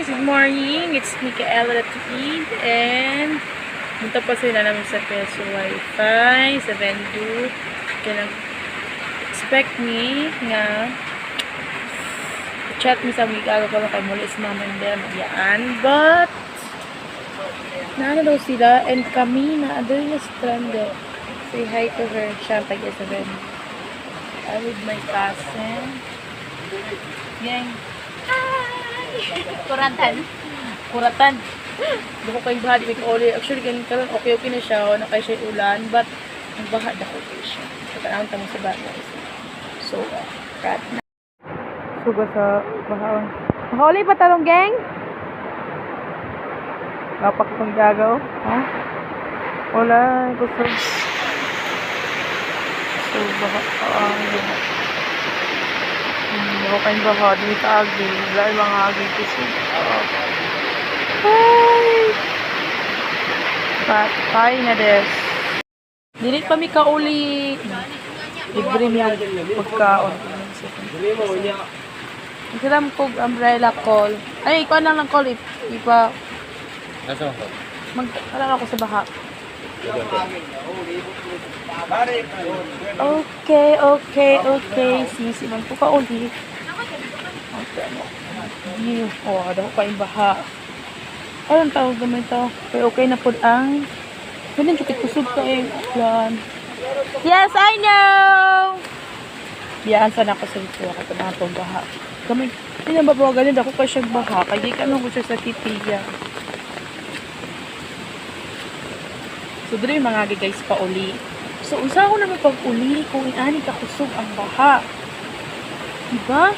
Good morning, it's Micaela to eat and punta pa sila namin sa Peso Wi-Fi sa Vendu. Kaya expect me nga chat me sa mga ko kay muli si Mama and them yan, but naano daw sila and kami na doon yung stranded. Say hi to her, siya taga sa Vendu. I with my cousin. Yang Kuratan. Buko kayong baha, di ko uli. Actually, ganun ka lang. Okay na siya. O, nakay siya ulan. But, ang baha, dako ko siya. Katanawang tamo sa baha. So, rat na. Suga sa bahaon. Nakauli pa talong, gang? Kapak itong gagaw. Ha? Wala. Gusto. So, baha. Ako kayong baha, di sa agi. Wala yung mga agi kasi. Hi! Patay na des. Dilit pa mi kauli. Libre niya pagkaon. Isiram ko umbrella call. Ay, ikaw lang ng call. Ipa. Nasa ako? Mag-alala ako sa baha. Okay. Sisi man po kauli. Oh, ada ko kayong baha. Anong tawag naman ito? Okay na po ang ganun yung kusog ka eh. Plan. Yes, I know! Yan, sana ako sa ito. Ako na itong baha. Kami, hindi na mabawagan ako pa siyang baha. Kaya ka nung gusto sa titiya. So, doon yung mga guys pa uli. So, usa ko naman pag uli kung inaani ka kusog ang baha. Diba?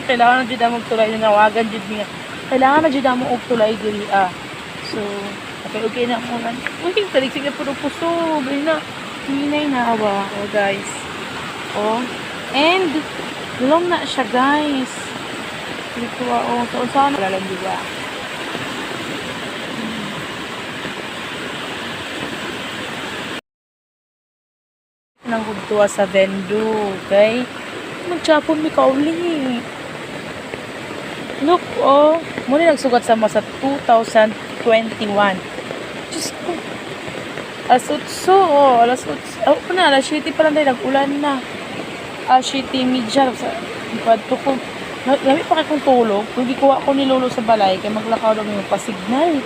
Kailangan na dyan na magtulay na nawagan dyan niya. Kailangan na dyan na magtulay diri So, okay na ako na. Uy, taliksig na po ng puso. Hinay na awa. Oh, guys. Oh. And, long na siya, guys. Dito, oh. So, saan na lang diba? Nang hugtuwa sa Vendu, okay? Magchapon mi kauli. Look, oh. Muna nagsugat sa masa 2021. Diyos ko. Alas 8, oh. Alas 7 pa lang tayo. Nag-ulan na. 7 media. Ipadto ko. Lami pa kong tulog. Kung gikuha ko ni Lolo sa balay, kaya maglakaw lang yung pasignal.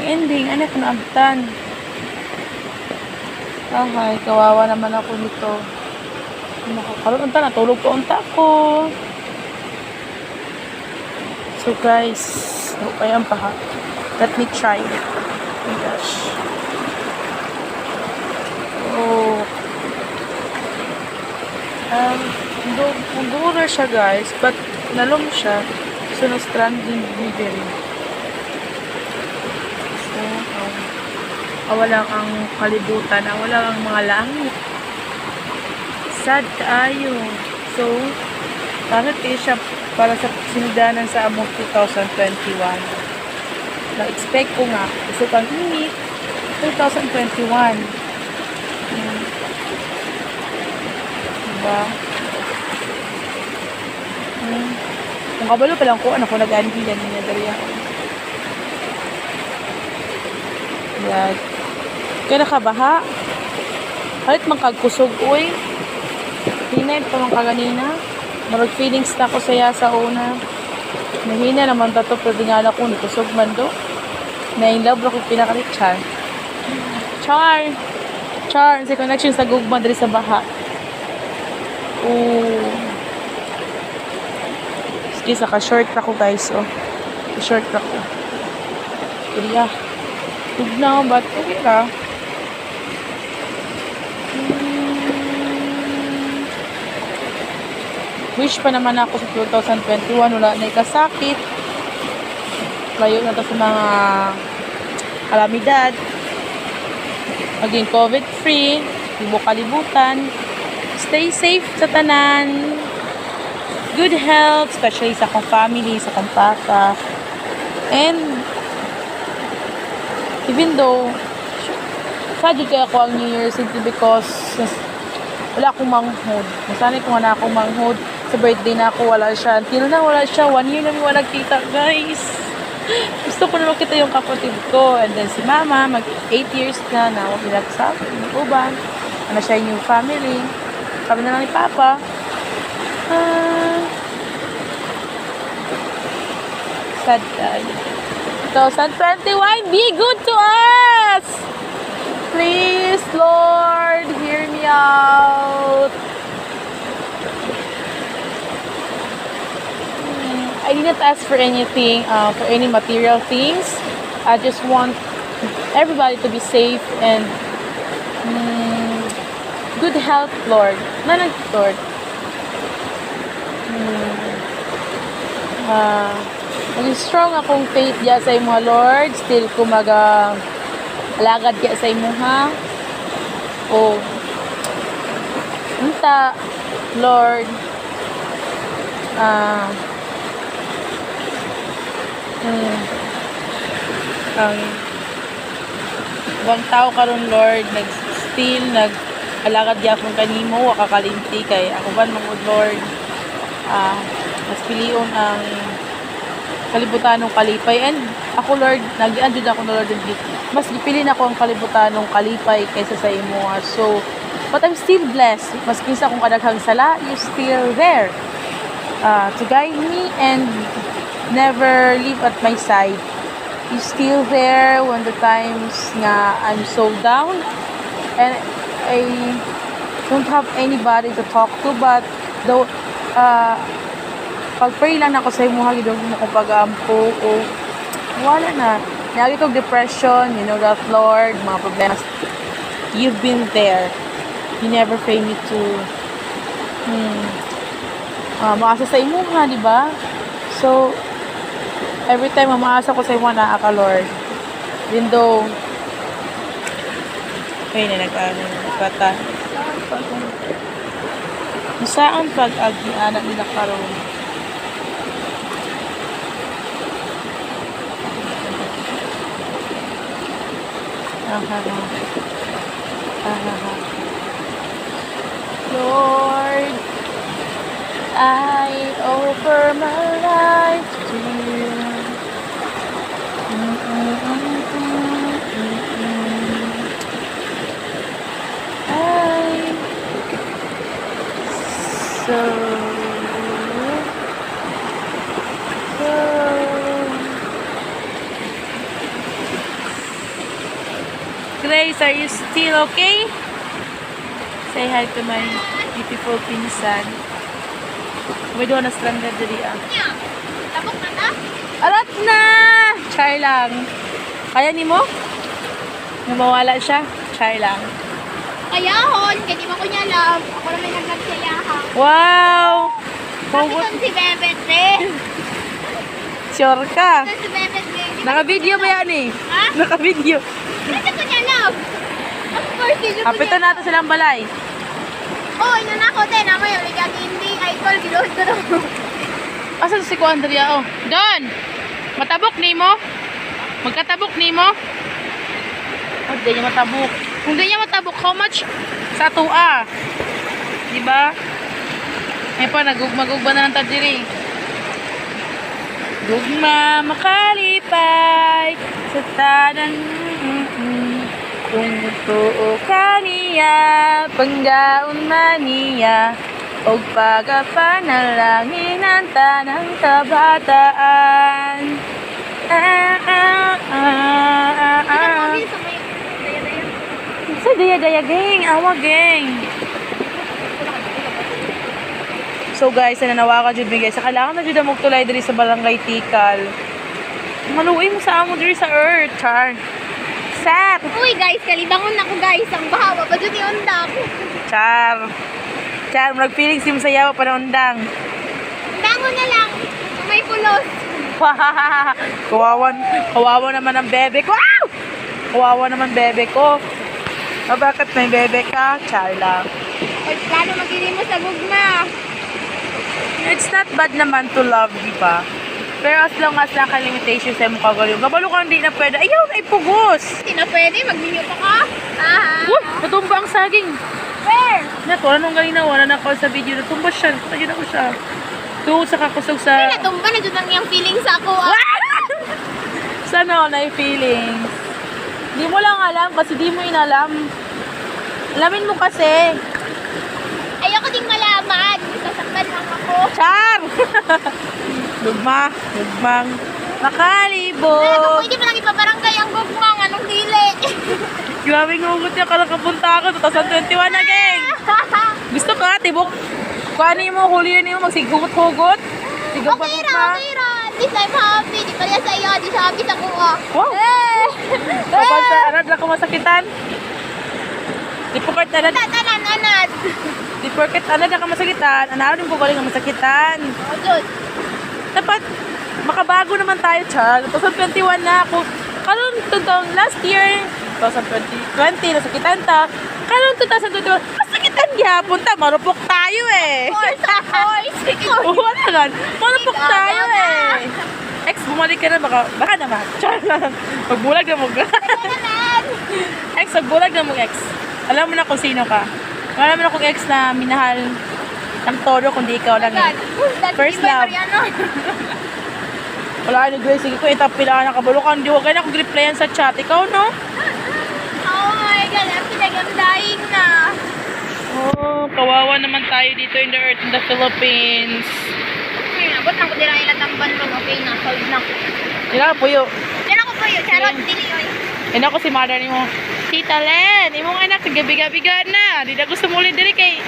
Ang ending, anak na agtan. Ay, kawawa naman ako nito. Nakakaroon unta, natulog ko unta ko. So guys, okay ang paha. Let me try it. Oh my gosh. Oh. Dura siya guys, but nalong siya. So, na-stranding delivery. So, wala ang kalibutan, wala ang mga langit. Sad tayo. So, bakit kayo siya para sa sinugdanan sa among 2021? Na-expect ko nga, gusto kang init, 2021. Diba? Kung kabalo pa lang ko, ano ko nag-andilan niya dari ako. Yan. Kaya nakabaha. Halit mang kagkusog, uy. Hinay pa mang kaganina. Marag feelings na ako saya sa una. Nahina naman tato, pero dinala ko, nikusog man do. Na-inlove ako pinakalit Char. Char, sa connection sa gugma dali sa baha. Oh. Sige, saka-short ako guys, oh. Short ako. Kaya, tugnaw, ba't okay ka? Wish pa naman ako sa 2021, wala na ikasakit. Layo na to sa mga kalamidad. Maging COVID-free, hindi mo kalibutan. Stay safe sa tanan. Good health, especially sa akong family, sa akong papa. And even though sad kaya ako ang New Year simply because wala akong manghod. Nasanay ko na akong manghod. Sa birthday na ako, wala siya. Until na wala siya. 1 year na wala nagkita, guys. Gusto ko na makita yung kapatid ko. And then si mama, mag 8 years na wag nila sa akin. Uban. Ano siya yung new family. Kami na lang ni papa. Sad guys. 2021, be good to us! Please, Lord, hear me out. I did not ask for anything, for any material things. I just want everybody to be safe and good health, Lord. Nanag, Lord. Maging strong akong faith diya sa imo, Lord. Still ko alagad diya sa imo, ha? O unta, Lord. Ang ibang tao karon, Lord, nag-alagad diya akong kanimo, wakakalimti kay ako ban mangud, Lord. Mas pilion ang kalibutanong kalipay, and ako, Lord, nag-andud ako na, Lord, mas gipili na ako ang kalibutanong kalipay kaysa sa imo. So but I'm still blessed. Mas kinsa kung kadaghang sala, you still there to guide me and never leave at my side. You still there when the times nga I'm so down and I don't have anybody to talk to, but though pag-pray lang ako sa imo, hagidong mo ko pag-ampo o wala na. Lagi kong depression, you know that, Lord, mga problemas. You've been there. You never fail me to maasa sa imo, ha, di ba? So, every time maasa ko sa imo na ka, Lord. Even though, okay na nagkata. Saan pag-agianan nila karon? Lord, I offer my life to you. Grace, are you still okay? Say hi to my beautiful pinsan. May doon na stranded diri ah. Tapos na na? Arat na! Char lang. Kaya ni mo? Namawala siya? Char lang. Kayahon, kaya di ba ko niya alam. Ako naman nagsayahan. Wow! Bakit ang si Bebet eh? Sure ka? Ito si Bebet eh. Naka-video ba yan eh? Ha? Naka-video. Hindi ko niya alam. Of course, hindi ko Kapitan natin silang balay. Oo, ina na ako din. Naman yung hindi. Idol, gilood ko na. Asan si Ko Andrea? Oh, doon! Matabok ni mo? Magkatabok ni mo? Oh, di niya matabok. Kung di niya matabok, how much? Sa tua. Diba? Ngayon pa, nagugma-gugma na ng tadiri. Gugma makalipay sa tanan. Kung totoo ka niya, panggaon man niya, o pagapanalangin ang tanang kabataan. Sa daya-daya gang, awa gang. So guys, nananawa ka jud mi guys. Kailangan na jud mo tulay diri sa Barangay Tikal. Maluoy mo sa amo diri sa earth, char. Sat. Uy guys, kalibangon na ko guys. Ang bahawa pa dyan yung undak. Char. Char, nag-feeling sim sayaw pa na undang. Bango na lang. May pulos. Kawawa naman ang bebe ko. Ow! Kawawa naman bebe ko. Bakit may bebe ka? Char lang. Ay, lalo magiging mo sa gugma. It's not bad naman to love, di ba? Pero as long as naka-limitation sa mukha galiw. Kabalo ka hindi na pwede. Ayaw, naipugos. Hindi na pwede. Mag-menu pa ka. Natumba ang saging. Where? Wala nung kanina, wala na ako sa video. Natumba siya. Ayun ako siya. Tuwag sa kakusog sa... Ay, natumba na dyan ang iyang feelings ako. Sana na yung feelings. Di mo lang alam kasi di mo inalam. Alamin mo kasi. Ayoko ding malaman. Sasaktan lang ako. Char! Lugmang. Nakalibot. Talaga pwede mo lang ipabarangay ang gugmang. Anong dili? Grabe ngugot niya. Kala kapunta ako. 2021 na, gang. Gusto ka, tibok? Kuha mo, huliin mo, magsigugot-hugot. Okay ra. At least I'm happy. Di pa rin sa iyo. Di sa happy sa kuha. Wow. Kapag sa anad lang masakitan. Di po kart anad. Tatanan, anad. Di po kart anad lang masakitan. Anad din po galing ang masakitan. O, good. Dapat makabago naman tayo, Char. 2021 na ako. Karon tutong last year, 2020, nasakitan ta. Karon 2021, masakitan gyapon ta. Marupok tayo eh. Of course. Oo naman. Marupok tayo eh. Ex, bumalik ka na. Baka naman. Char lang. Magbulag na mo. Ex, magbulag na mo, ex. Alam mo na kung sino ka. Alam mo na kung ex na minahal ng todo kundi ikaw lang eh. First love. Wala ni Grace. Sige ko, itap pila na kabulukan. Di huwag na akong replyan sa chat. Ikaw, no? Oh my God, I'm dying na. Oh, kawawa naman tayo dito in the earth in the Philippines. Abot lang ko din ang ilang tamban mo. Okay na, solve na. Yan ako, puyo. Yan ako po yun. Charot, dili yun. Yan ako si mother ni mo. Tita Len, imong anak, gabi-gabiga na. Di na gusto mo ulit dili kay...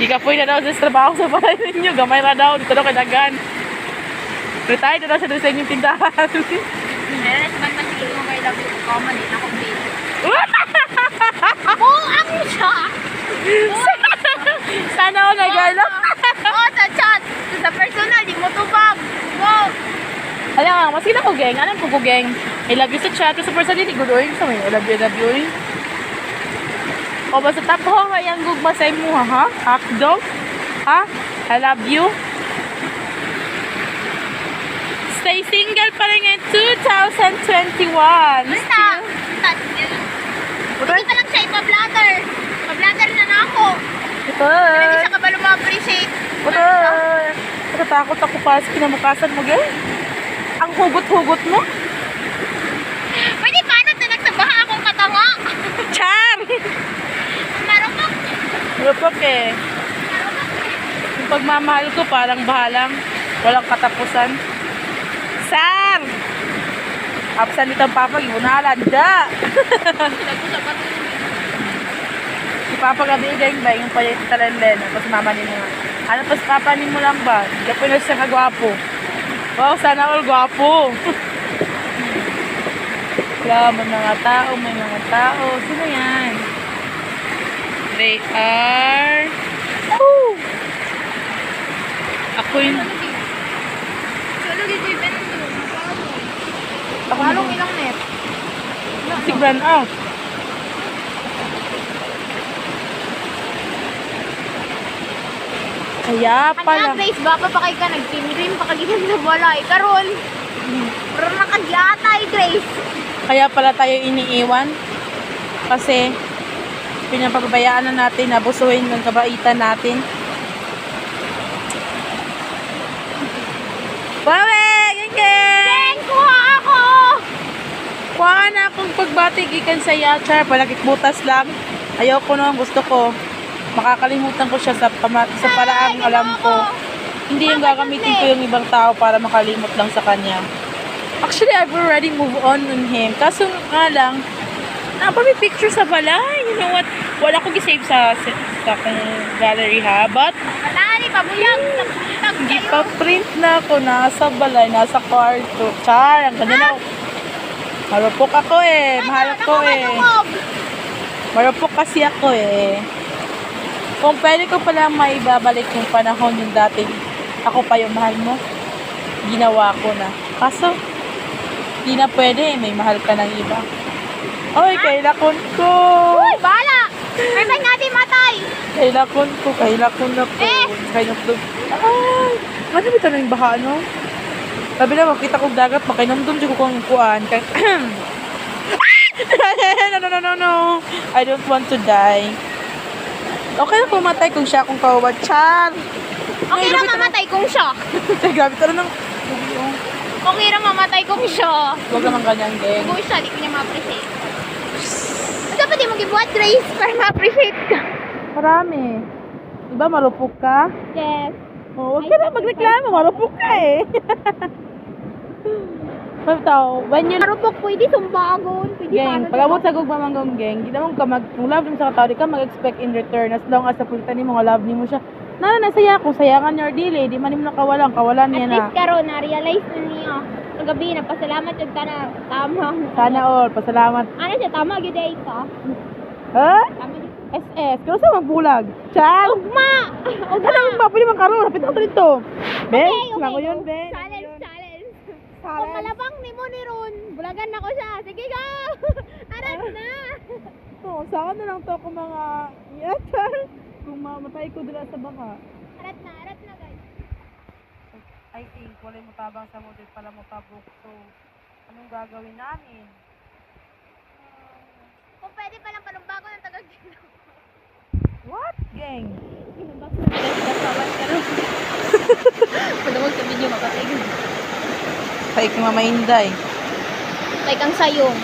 Di ka po na daw sa trabaho sa bahay ninyo. Gamay na daw. Dito daw kay Dagan. Retired na daw siya doon sa inyong tindahan. Yes, man sige mo kay love you. Common din ako babe. Oh, ang siya! Sana ako nagalo. Oh, sa chat. Sa personal, di mo tubag. Wow. Alam nga, mas kita ko geng. Anong ko geng? I love you sa chat. Sa person din, igudoy. Sa may, I love you. O ba sa top ho, may ang gugma sa imo, ha? Hakdog? Ha? I love you. Stay single pa rin ngayon 2021. Basta. Hindi pa lang siya ipa-blatter. Pa-blatter na ako. Hindi siya kabalo ma-appreciate. Natatakot ako para sa kinamukasan mo, geng. Ang hugot-hugot mo. Pwede paano na nagsabaha akong katanga? Char! Marupok. Rupok eh. Yung pagmamahal ko parang bahalang walang katapusan. Sar! Kapsan dito ang papa, ibunalan. Da! Si papa gabi geng ba, yung pala yung talenden. Tapos mama ni mo nga. Ano pas papa ni mo lang ba? Hindi po na siya kagwapo. Wow, sana all gwapo. Wala, may mga tao. Sino yan? They are... Woo! Ako yun. Solo dito yung bento. Ako Halong yun. ilang net. Si Brand out. Kaya pala. Kanya, Grace, bapa pa kay ka, nag-team pa kagigan sa balay. Karon, pero nakagyatay, Grace. Kaya pala tayo iniiwan. Kasi pinapagbayaan na natin, abusuhin ng kabaitan natin. Bawe! Geng! Kuha ako! Kuha na akong pagbati gikan sa Yachar. Palagit butas lang. Ayoko na, gusto ko. Makakalimutan ko siya sa paraang alam ko. Hindi yung gagamitin ko yung ibang tao para makalimot lang sa kanya. Actually, I've already moved on him. Kaso nga lang, may picture sa balay. You know what? Wala ko gisave sa akong gallery ha. But, Wala, ni pabuyag. Nagtag hindi kayo. pa print na ako. Nasa balay, nasa kwarto. Char, ang ganda na ako. Marupok ako eh. Mahal ko eh. Marupok kasi ako eh. Kung pwede ko palang maibabalik yung panahon yung dating ako pa yung mahal mo, ginawa ko na. Kaso, di na pwede, may mahal ka ng iba. Oy, kailakon ko! Uy, bala! Kaya natin matay! Kailakon ko. Eh! Kainumdum. Ay! Ano ba ito na yung baha, no? Sabi na, makita kong dagat, makinumdum siya ko kung kuhaan. No. I don't want to die. Okay na pumatay kung siya akong kawawa. Char! Okay lang mamatay kung siya. Grabe ka na ng... Okay lang mamatay kung siya. Huwag naman ganyan, geng. Kung siya, di ko niya ma-appreciate. Dapat di mo gibuhat race para ma-appreciate ka. Marami. Diba marupok ka? Yes. Oh, huwag ka na magreklamo. Marupok ka eh. When you Marupok, pwede sumbagon. Pwede Geng, pag-abot sa gugmamanggong geng, di naman ka kung love mo sa katao, di ka mag-expect in return as long as sa pulitan ni mga love ni mo siya. Nasaya kung sayangan niya or dili, di man mo nakawalan niya At na. least karon na-realize na niya. Kagabi, napasalamat yung ka na tama. Sana all, pasalamat. Ano siya, tama, giday ka. Ha? Tama dito. SS, kano sa magbulag? Chal! Ugma! Anong mapili mang karoon? Napit ako dito. Ben, Okay, lang ko yun, Ben. Challenge. Kung malabang ni mo ni Ron, bulagan na ko siya. Sige ka! Arat na! Oo, saan na lang to ako mga yatar. Kung mamatay ko dila sa baka. Arat na guys. I think, walay mo tabang sa mo, di pala mo tabok. So, anong gagawin namin? Kung pwede palang panumbago ng tagag What? Gang? Pinumbak na guys, kasawan ka ron. Padawag sa video, makatigil. Sa ikong mamainday. Kay kang sayong.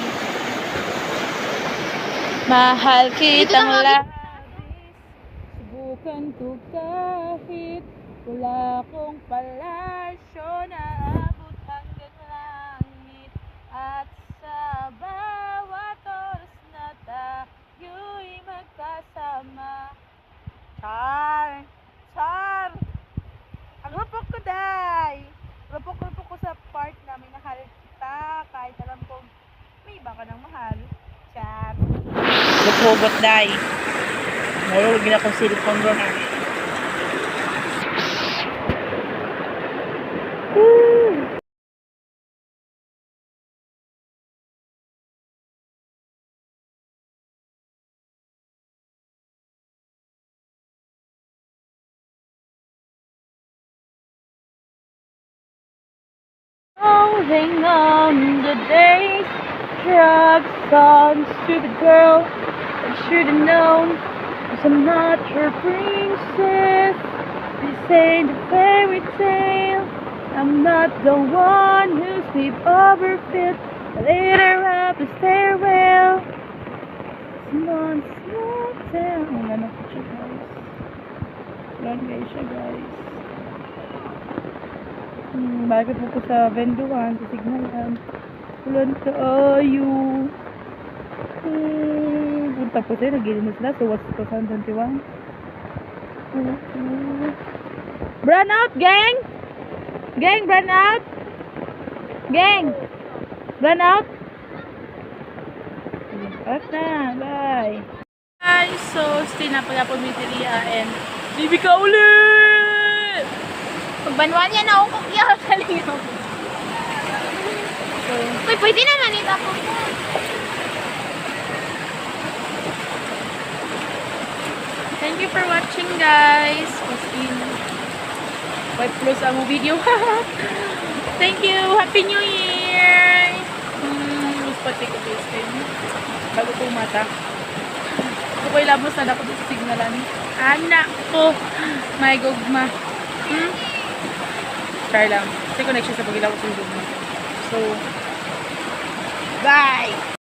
Mahal Dito kitang na, labis. Subukan ko kahit wala kong palasyo na abot hanggang langit. At sa bawat oras na tayo'y magkasama. Char! Ang rupok ko, day! Rupok ko sa part na may nahal kita kahit alam kong may iba ka ng mahal. Char! Lupugot, day! Marulog na akong silicone ron. Holding on the days, drugs on, stupid girl. I should have known, 'cause I'm not your princess. This ain't a fairy tale. I'm not the one who sleep over fit later up the stairwell. Small town. Wala na po siya, guys. Wala siya, guys. Bakit po ko sa venduhan, sa signalan. Ulan tayo. Punta po sila, nagilin na sila. So, what's 2021? Burn out, gang! Gang, burn out! Gang! Burn out! Off na, bye! Guys, so, stay na pala po Midria and Bibi ka ulit! Pagbanwan niya na ako kung iyaw sa lingaw. So, Uy, pwede naman ito ako. thank you for watching, guys. Paskin. Wipe close ang video. Thank you. Happy New Year. Mas pati ko face cream. Bago ko mata. Ito ko ilamos na ako sa signalan. Anak ko. May gugma. Char lang. Kasi connection sa pagilaw ko sa gugma. So, bye!